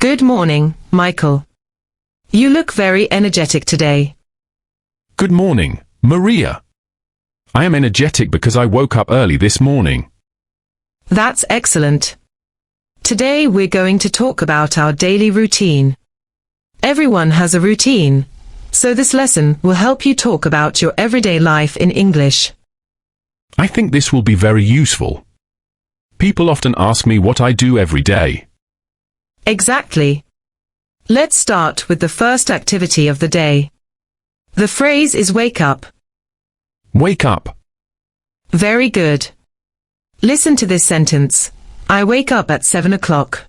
Good morning, Michael. You look very energetic today. Good morning, Maria. I am energetic because I woke up early this morning. That's excellent. Today we're going to talk about our daily routine. Everyone has a routine, so this lesson will help you talk about your everyday life in English. I think this will be very useful. People often ask me what I do every day. Exactly. Let's start with the first activity of the day. The phrase is wake up. Wake up. Very good. Listen to this sentence. I wake up at 7 o'clock.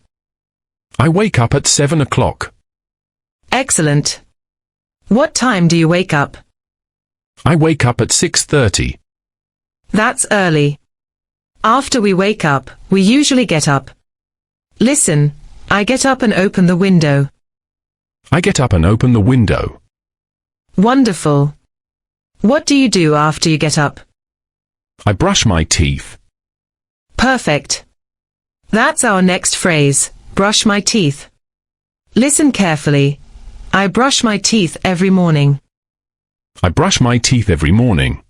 I wake up at 7 o'clock. Excellent. What time do you wake up? I wake up at 6:30. That's early. After we wake up, we usually get up. Listen, I get up and open the window. I get up and open the window. Wonderful. What do you do after you get up? I brush my teeth. Perfect. That's our next phrase, brush my teeth. Listen carefully. I brush my teeth every morning. I brush my teeth every morning.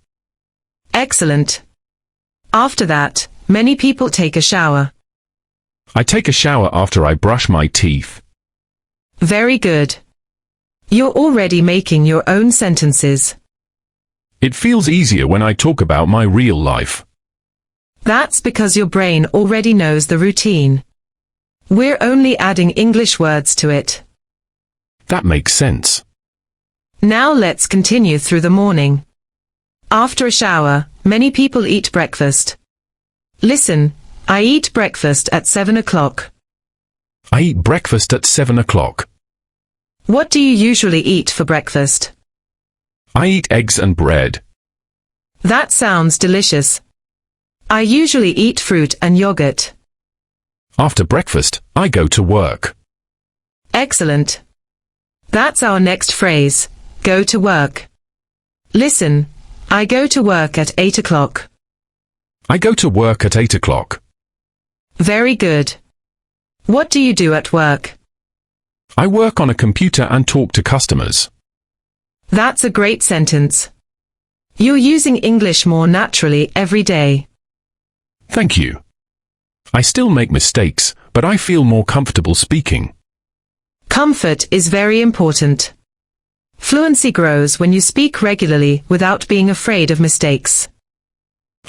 Excellent. After that, many people take a shower. I take a shower after I brush my teeth. Very good. You're already making your own sentences. It feels easier when I talk about my real life. That's because your brain already knows the routine. We're only adding English words to it. That makes sense. Now let's continue through the morning. After a shower, many people eat breakfast. Listen, I eat breakfast at 7 o'clock. I eat breakfast at 7 o'clock. What do you usually eat for breakfast? I eat eggs and bread. That sounds delicious. I usually eat fruit and yogurt. After breakfast, I go to work. Excellent. That's our next phrase, go to work. Listen, I go to work at 8 o'clock. I go to work at 8 o'clock. Very good. What do you do at work? I work on a computer and talk to customers. That's a great sentence. You're using English more naturally every day. Thank you. I still make mistakes, but I feel more comfortable speaking. Comfort is very important. Fluency grows when you speak regularly without being afraid of mistakes.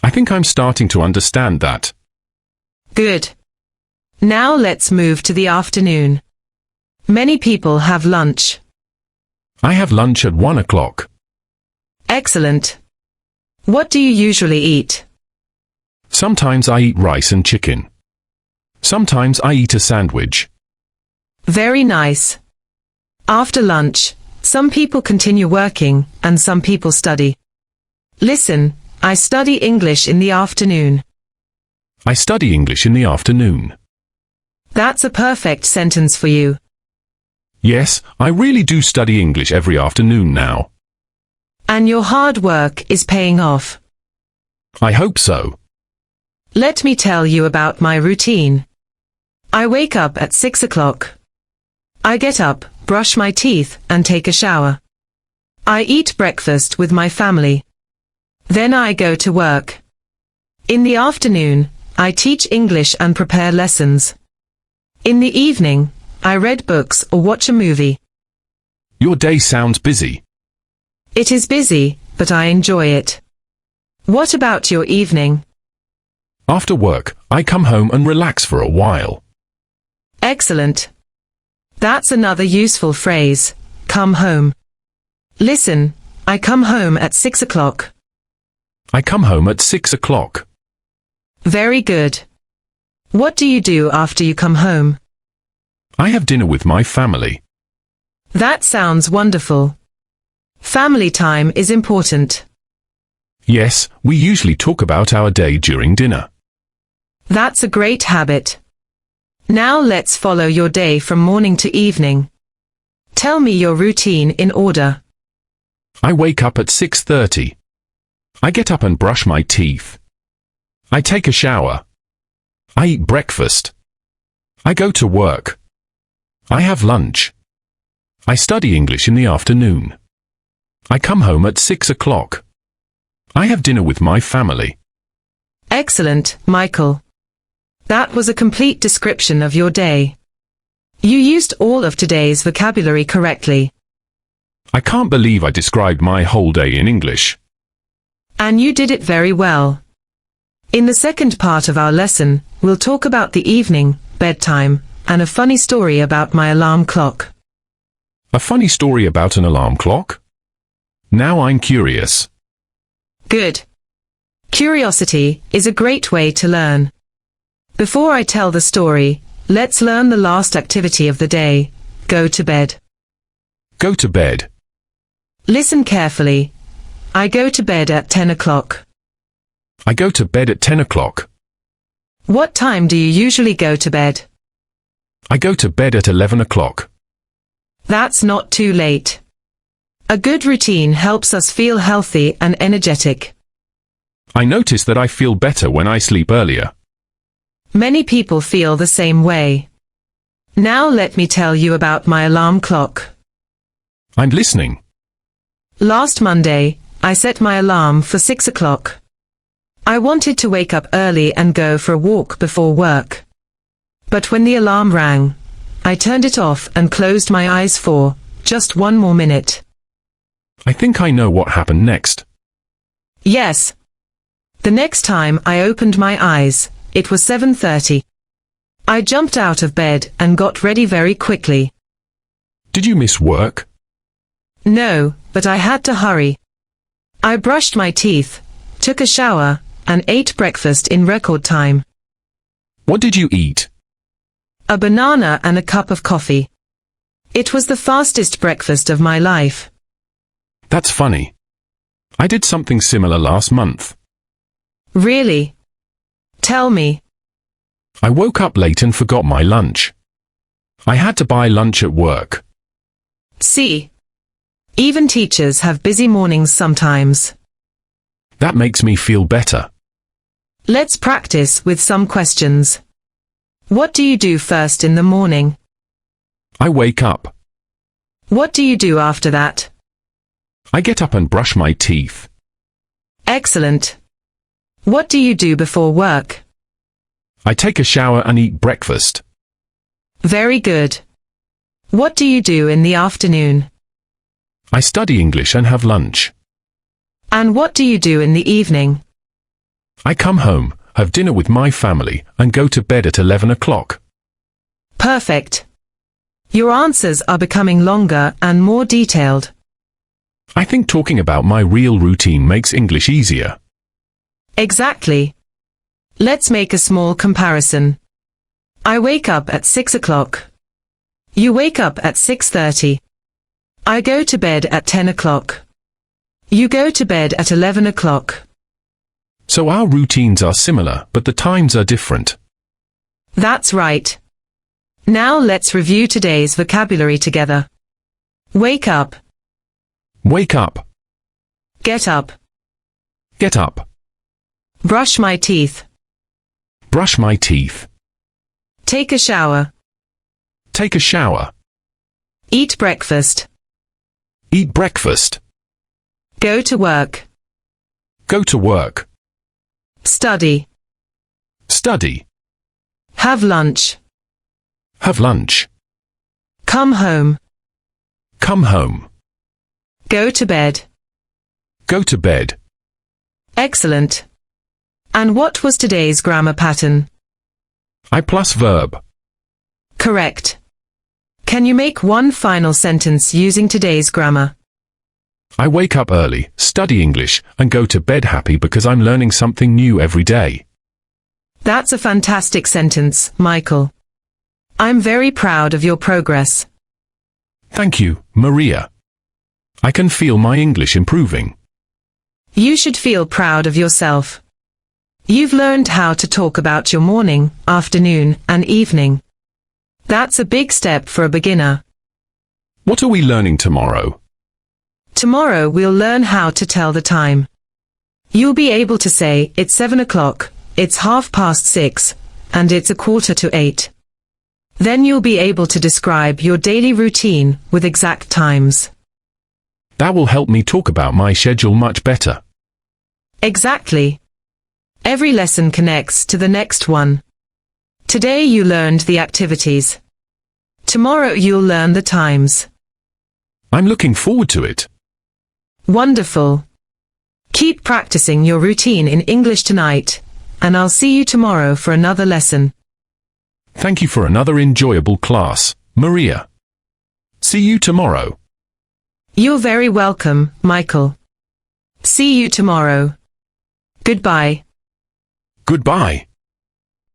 I think I'm starting to understand that. Good. Now let's move to the afternoon. Many people have lunch. I have lunch at 1 o'clock. Excellent. What do you usually eat? Sometimes I eat rice and chicken. Sometimes I eat a sandwich. Very nice. After lunch, some people continue working and some people study. Listen, I study English in the afternoon. I study English in the afternoon. That's a perfect sentence for you. Yes, I really do study English every afternoon now. And your hard work is paying off. I hope so. Let me tell you about my routine. I wake up at 6 o'clock. I get up, brush my teeth, and take a shower. I eat breakfast with my family. Then I go to work. In the afternoon, I teach English and prepare lessons. In the evening, I read books or watch a movie. Your day sounds busy. It is busy, but I enjoy it. What about your evening? After work, I come home and relax for a while. Excellent. That's another useful phrase, come home. Listen, I come home at 6 o'clock. I come home at 6 o'clock. Very good. What do you do after you come home? I have dinner with my family. That sounds wonderful. Family time is important. Yes, we usually talk about our day during dinner. That's a great habit. Now let's follow your day from morning to evening. Tell me your routine in order. I wake up at 6:30. I get up and brush my teeth. I take a shower. I eat breakfast. I go to work. I have lunch. I study English in the afternoon. I come home at 6 o'clock. I have dinner with my family. Excellent, Michael. That was a complete description of your day. You used all of today's vocabulary correctly. I can't believe I described my whole day in English. And you did it very well. In the second part of our lesson, we'll talk about the evening, bedtime, and a funny story about my alarm clock. A funny story about an alarm clock? Now I'm curious. Good. Curiosity is a great way to learn. Before I tell the story, let's learn the last activity of the day. Go to bed. Go to bed. Listen carefully. I go to bed at 10 o'clock. I go to bed at 10 o'clock. What time do you usually go to bed? I go to bed at 11 o'clock. That's not too late. A good routine helps us feel healthy and energetic. I notice that I feel better when I sleep earlier. Many people feel the same way. Now let me tell you about my alarm clock. I'm listening. Last Monday, I set my alarm for 6 o'clock. I wanted to wake up early and go for a walk before work. But when the alarm rang, I turned it off and closed my eyes for just one more minute. I think I know what happened next. Yes. The next time I opened my eyes, it was 7:30. I jumped out of bed and got ready very quickly. Did you miss work? No, but I had to hurry. I brushed my teeth, took a shower, and ate breakfast in record time. What did you eat? A banana and a cup of coffee. It was the fastest breakfast of my life. That's funny. I did something similar last month. Really? Tell me. I woke up late and forgot my lunch. I had to buy lunch at work. See? Even teachers have busy mornings sometimes. That makes me feel better. Let's practice with some questions. What do you do first in the morning? I wake up. What do you do after that? I get up and brush my teeth. Excellent. What do you do before work? I take a shower and eat breakfast. Very good. What do you do in the afternoon? I study English and have lunch. And what do you do in the evening? I come home, have dinner with my family, and go to bed at 11 o'clock. Perfect. Your answers are becoming longer and more detailed. I think talking about my real routine makes English easier. Exactly. Let's make a small comparison. I wake up at 6 o'clock. You wake up at 6:30. I go to bed at 10 o'clock. You go to bed at 11 o'clock. So our routines are similar, but the times are different. That's right. Now let's review today's vocabulary together. Wake up. Wake up. Get up. Get up. Brush my teeth. Brush my teeth. Take a shower. Take a shower. Eat breakfast. Eat breakfast. Go to work. Go to work. Study. Study. Have lunch. Have lunch. Come home. Come home. Go to bed. Go to bed. Excellent. And what was today's grammar pattern? I plus verb. Correct. Can you make one final sentence using today's grammar? I wake up early, study English, and go to bed happy because I'm learning something new every day. That's a fantastic sentence, Michael. I'm very proud of your progress. Thank you, Maria. I can feel my English improving. You should feel proud of yourself. You've learned how to talk about your morning, afternoon, and evening. That's a big step for a beginner. What are we learning tomorrow? Tomorrow we'll learn how to tell the time. You'll be able to say, it's 7 o'clock, it's 6:30, and it's 7:45. Then you'll be able to describe your daily routine with exact times. That will help me talk about my schedule much better. Exactly. Every lesson connects to the next one. Today you learned the activities. Tomorrow you'll learn the times. I'm looking forward to it. Wonderful. Keep practicing your routine in English tonight, and I'll see you tomorrow for another lesson. Thank you for another enjoyable class, Maria. See you tomorrow. You're very welcome, Michael. See you tomorrow. Goodbye. Goodbye.